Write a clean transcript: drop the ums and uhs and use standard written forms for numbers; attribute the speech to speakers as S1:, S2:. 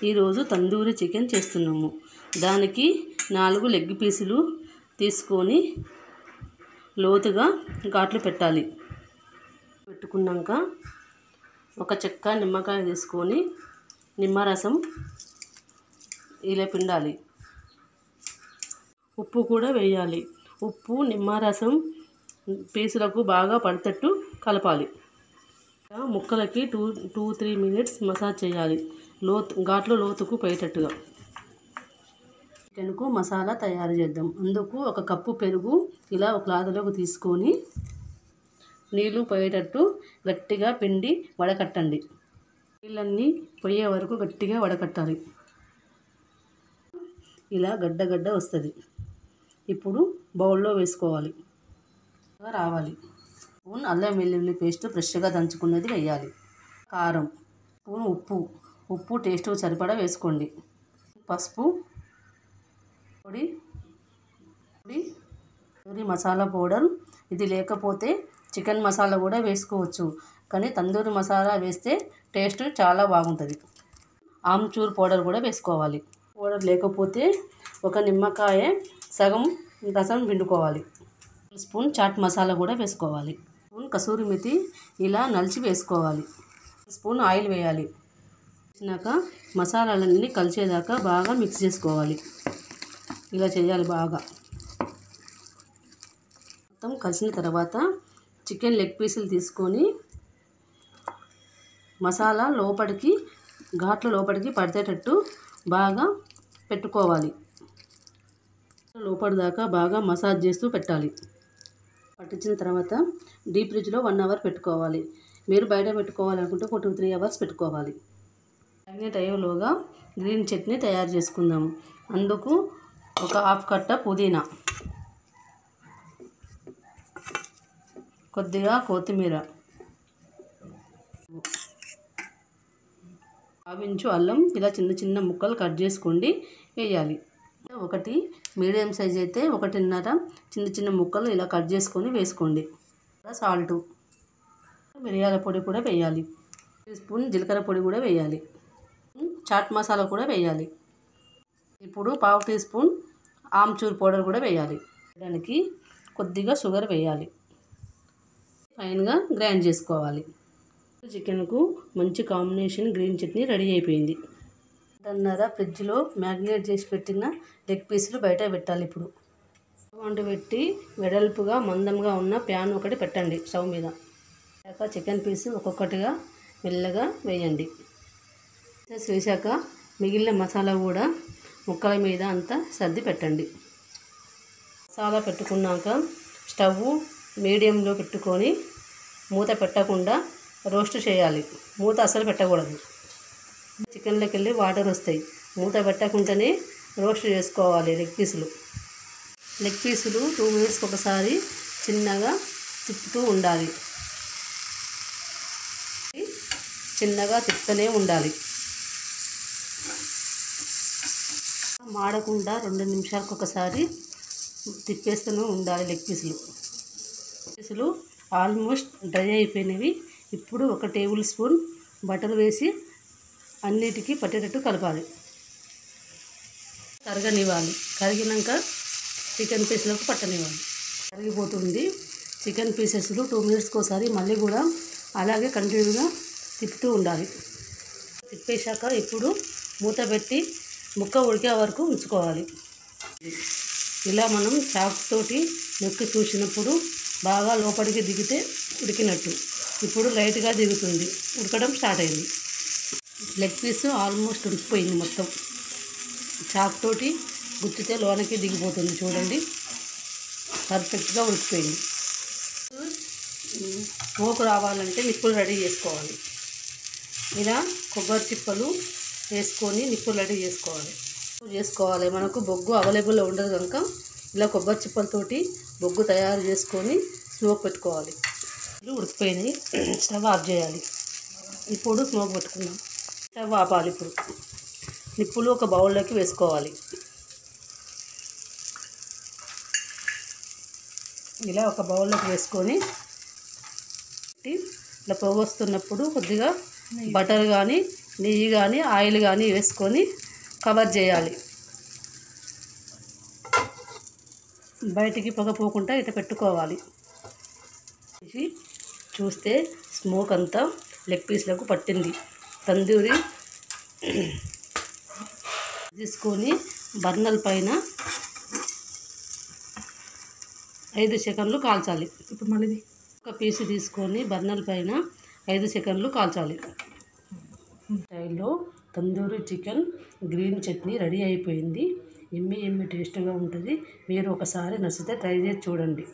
S1: ఈరోజు తందూరి చికెన్ చేస్తున్నాము. దానికి 4 లెగ్ పీసులు తీసుకొని లోతుగా ఘాట్లు పెట్టాలి. పెట్టుకున్నాక ఒక చెక్క నిమ్మకాయ తీసుకొని నిమ్మరసం ఇలా పిండాలి. ఉప్పు కూడా వేయాలి. ఉప్పు నిమ్మరసం పీసులకు బాగా పడేటట్టు కలపాలి. ముక్కలకి 2-3 మినిట్స్ మసాజ్ చేయాలి. ఘాట్లో లోతుకు పోయేటట్టుగా. చికెన్కు మసాలా తయారు చేద్దాం. అందుకు 1 కప్పు పెరుగు ఇలా ఒక క్లాత్లోకి తీసుకొని నీళ్ళు పోయేటట్టు గట్టిగా పిండి వడకట్టండి. నీళ్ళన్నీ పోయే వరకు గట్టిగా వడకట్టాలి. ఇలా గడ్డ వస్తుంది. ఇప్పుడు బౌల్లో వేసుకోవాలి. రావాలి. స్పూన్ అల్లం వెల్లుల్లి పేస్ట్ ఫ్రెష్గా దంచుకున్నది వేయాలి. కారం, స్పూన్ ఉప్పు టేస్ట్కు సరిపడా వేసుకోండి. పసుపు పొడి, మసాలా పౌడర్. ఇది లేకపోతే చికెన్ మసాలా కూడా వేసుకోవచ్చు, కానీ తందూరి మసాలా వేస్తే టేస్ట్ చాలా బాగుంటుంది. ఆమ్చూర్ పౌడర్ కూడా వేసుకోవాలి. పౌడర్ లేకపోతే 1 నిమ్మకాయ సగం రసం పిండుకోవాలి. స్పూన్ చాట్ మసాలా కూడా వేసుకోవాలి. స్పూన్ కసూరి మెతి ఇలా నలిచి వేసుకోవాలి. స్పూన్ ఆయిల్ వేయాలి. వేసినాక మసాలాలన్నీ కలిసేదాకా బాగా మిక్స్ చేసుకోవాలి. ఇలా చేయాలి. బాగా మొత్తం కలిసిన తర్వాత చికెన్ లెగ్ పీసులు తీసుకొని మసాలా ఘాట్ల లోపలికి పడితేటట్టు బాగా పెట్టుకోవాలి. లోపలి దాకా బాగా మసాజ్ చేస్తూ పెట్టాలి. పట్టించిన తర్వాత డీప్ ఫ్రిడ్జ్లో 1 అవర్ పెట్టుకోవాలి. మీరు బయట పెట్టుకోవాలనుకుంటే 2-3 అవర్స్ పెట్టుకోవాలి. మ్యాగ్నేట్ అయ్యేలోగా గ్రీన్ చట్నీ తయారు చేసుకుందాం. అందుకు 1/2 కట్ట పుదీనా, కొద్దిగా కొత్తిమీర, 1/2 ఇంచు అల్లం ఇలా చిన్న ముక్కలు కట్ చేసుకోండి వేయాలి. 1 మీడియం సైజ్ అయితే 1.5 చిన్న ముక్కలు ఇలా కట్ చేసుకొని వేసుకోండి. సాల్టు, మిరియాల పొడి కూడా వేయాలి. 1 టీ స్పూన్ జీలకర్ర పొడి కూడా వేయాలి. చాట్ మసాలా కూడా వేయాలి. ఇప్పుడు 1/2 టీ స్పూన్ ఆమ్చూర్ పౌడర్ కూడా వేయాలి. దానికి కొద్దిగా షుగర్ వేయాలి. ఫైన్గా గ్రైండ్ చేసుకోవాలి. చికెన్కు మంచి కాంబినేషన్ గ్రీన్ చట్నీ రెడీ అయిపోయింది. 1.5 ఫ్రిడ్జ్లో మ్యాగ్నేట్ చేసి పెట్టిన లెగ్ పీసులు బయట పెట్టాలి. ఇప్పుడు వంట పెట్టి వెడల్పుగా మందంగా ఉన్న ప్యాన్ ఒకటి పెట్టండి స్టవ్ మీద. చికెన్ పీసు ఒక్కొక్కటిగా మెల్లగా వేయండి. వేసాక మిగిలిన మసాలా కూడా ముక్కల మీద అంతా సర్ది పెట్టండి. మసాలా పెట్టుకున్నాక స్టవ్ మీడియంలో పెట్టుకొని మూత పెట్టకుండా రోస్ట్ చేయాలి. మూత అసలు పెట్టకూడదు. చికెన్లోకి వెళ్ళి వాటర్ వస్తాయి. మూత పెట్టకుండానే రోస్ట్ చేసుకోవాలి. లెగ్ పీసులు 2 మినిట్స్కి ఒకసారి చిన్నగా తిప్పుతూ ఉండాలి. చిన్నగా తిప్పుతూనే ఉండాలి. మాడకుండా 2 నిమిషాలకు ఒకసారి తిప్పేస్తూనే ఉండాలి. లెగ్ పీసులు ఆల్మోస్ట్ డ్రై అయిపోయినవి. ఇప్పుడు 1 టేబుల్ స్పూన్ బటర్ వేసి అన్నిటికీ పట్టేటట్టు కలపాలి. కరగనివ్వాలి. కరిగినాక చికెన్ పీసులకు పట్టనివ్వాలి. కరిగిపోతుంది. చికెన్ పీసెస్లు 2 మినిట్స్కి ఒకసారి మళ్ళీ కూడా అలాగే కంటిన్యూగా తిప్పుతూ ఉండాలి. తిప్పేశాక ఇప్పుడు మూత పెట్టి ముక్క ఉడికే వరకు ఉంచుకోవాలి. ఇలా మనం చాకుతోటి నొక్కి చూసినప్పుడు బాగా లోపలికి దిగితే ఉడికినట్టు. ఇప్పుడు లైట్గా దిగుతుంది. ఉడకడం స్టార్ట్ అయింది. లెగ్ పీస్ ఆల్మోస్ట్ ఉడికిపోయింది. మొత్తం చాకుతోటి గుచ్చితే లోనకి దిగిపోతుంది. చూడండి, పర్ఫెక్ట్గా ఉడికిపోయింది. స్మోక్ రావాలంటే నిప్పులు రెడీ చేసుకోవాలి. ఇలా కొబ్బరి చిప్పలు వేసుకొని నిప్పులు రెడీ చేసుకోవాలి. మనకు బొగ్గు అవైలబుల్లో ఉండదు కనుక ఇలా కొబ్బరి చిప్పలతోటి బొగ్గు తయారు చేసుకొని స్మోక్ పెట్టుకోవాలి. ఉడికిపోయినాయి. స్టవ్ ఆఫ్ చేయాలి. ఇప్పుడు స్మోక్ పెట్టుకుందాం. స్టవ్ ఆపాలి. ఇప్పుడు నిప్పులు ఒక బౌల్లోకి వేసుకోవాలి. ఇలా ఒక బౌల్లోకి వేసుకొని ఇలా పొగ వస్తున్నప్పుడు కొద్దిగా బటర్ కానీ నెయ్యి కానీ ఆయిల్ కానీ వేసుకొని కవర్ చేయాలి. బయటికి పొగ పోకుండా ఇట్లా పెట్టుకోవాలి. చూస్తే స్మోక్ అంతా లెగ్ పీస్లకు పట్టింది. తందూరి తీసుకొని బర్నర్ పైన 5 సెకండ్లు కాల్చాలి. ఇప్పుడు మళ్ళీ ఒక పీసు తీసుకొని బర్నర్ పైన 5 సెకండ్లు కాల్చాలి. స్టైల్లో tandoori chicken green chutney ready అయిపోయింది. ఎమ్మి టేస్ట్గా ఉంటుంది. మీరు ఒకసారి నచ్చితే ట్రై చేసి చూడండి.